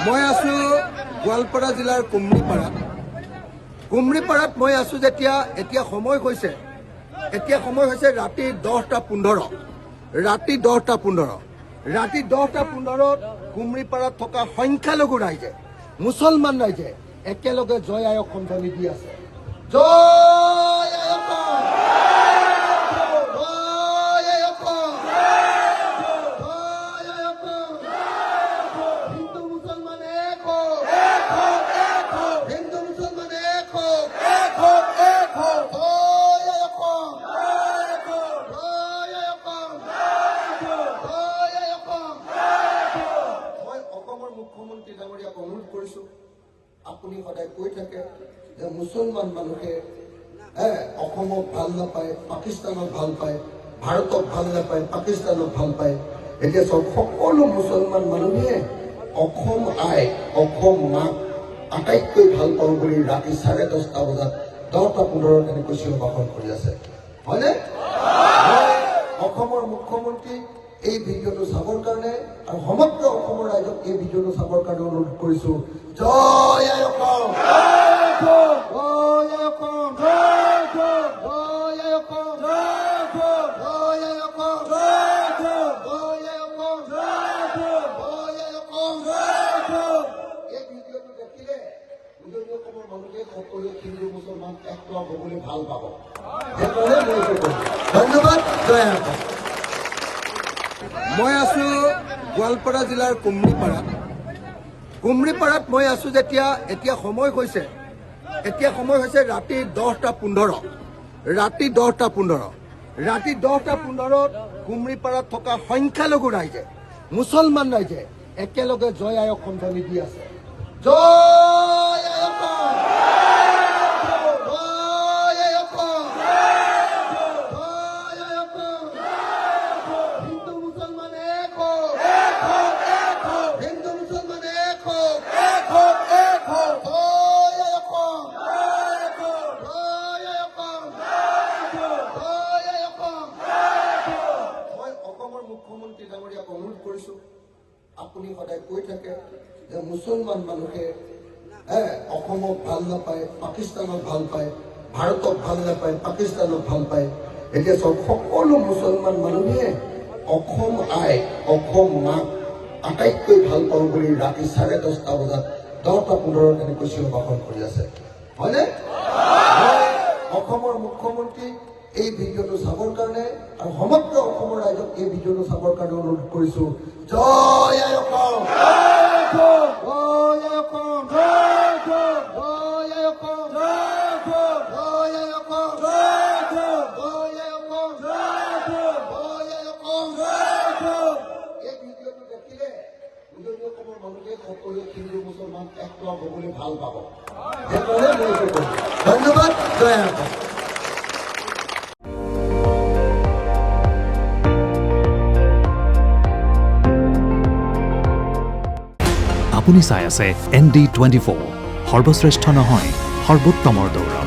মই আছো গোৱালপাৰা জিলাৰ কুমৰিপাৰাত মই আছো যেতিয়া এতিয়া সময় হৈছে ৰাতি 10:15 ৰাতি 10:15 কুমৰিপাৰাত থকা সংখ্যালঘু ৰাইজে মুছলমান ৰাইজে একেলগে জয় আয়ক সন্ধানী দি আছে। জয় আয়ক, হিন্দু মুসলমান এক হোক, হিন্দু মুসলমান এক হোক, জয় আয়ক, জয় আয়ক, জয় আয়ক। মই অসমৰ মুখ্যমন্ত্ৰী ডাঙৰীয়াক অনুৰোধ কৰিছো, আপুনি সদায় কৈ থাকে যে মুছলমান মানুহে অসমক ভাল নাপায়, পাকিস্তানক ভাল পায়, ভাৰতক ভাল নাপায়, পাকিস্তানক ভাল পায়। এতিয়া চব সকলো মুছলমান মানুহে অসম আই, অসম মাক আটাইতকৈ ভাল পাওঁ বুলি ৰাতি 10:30 বজাত 10:15 এনেকৈ চিঞৰ-বাখৰ কৰি আছে, হয়নে? অসমৰ মুখ্যমন্ত্ৰী এই ভিডিঅ'টো চাবৰ কাৰণে আৰু সমগ্ৰ অসমৰ ৰাইজক এই ভিডিঅ'টো চাবৰ কাৰণে অনুৰোধ কৰিছো। জয় আয়ক, জয় আয়ক, জয় আয়ক, জয় আয়ক, জয় আয়ক। এই ভিডিঅ'টো দেখিলে উজনি অসমৰ মানুহে সকলোৱে হিন্দু মুছলমান একলগ হ'বলৈ ভাল পাব। ধন্যবাদ। জয় আয়ক। মই আছো গোৱালপাৰা জিলাৰ কুমৰিপাৰাত মই আছো যেতিয়া এতিয়া সময় হৈছে ৰাতি 10:15 ৰাতি 10:15 কুমৰিপাৰাত থকা সংখ্যালঘু ৰাইজে মুছলমান ৰাইজে একেলগে জয় আয়ক সন্ধানী দি আছে। জয় আয়ক, জয় আয়ক, জয় আয়ক। হিন্দু মুসলমান এক হোক, হিন্দু মুসলমান এক হোক, জয় আয়ক, জয় আয়ক, জয় আয়ক। মই অসমৰ মুখ্যমন্ত্ৰী ডাঙৰীয়াক অনুৰোধ কৰিছো, আপুনি সদায় কৈ থাকে যে মুছলমান মানুহে অসমক ভাল নাপায়, পাকিস্তানক ভাল পায়, ভাৰতক ভাল নাপায়, পাকিস্তানক ভাল পায়। এতিয়া চব সকলো মুছলমান মানুহে অসম আই, অসম মাক আটাইতকৈ ভাল পাওঁ বুলি ৰাতি 10:30 বজাত 10:15 এনেকৈ চিঞৰ-বাখৰ কৰি আছে, হয়নে? অসমৰ মুখ্যমন্ত্ৰী এই ভিডিঅ'টো চাবৰ কাৰণে আৰু সমগ্ৰ অসমৰ ৰাইজক এই ভিডিঅ'টো চাবৰ কাৰণে অনুৰোধ কৰিছো। জয় আয়ক, জয় আয়ক, জয় আয়ক, জয় আয়ক, জয় আয়ক। এই ভিডিঅ'টো দেখিলে উজনি অসমৰ মানুহে সকলোৱে হিন্দু মুছলমান একলগ হ'বলৈ ভাল পাব। ধন্যবাদ। জয় আয়ক। আপুনি চাই আছে ND24, সৰ্বশ্ৰেষ্ঠ নহয় সৰ্বোত্তমৰ দৌৰ।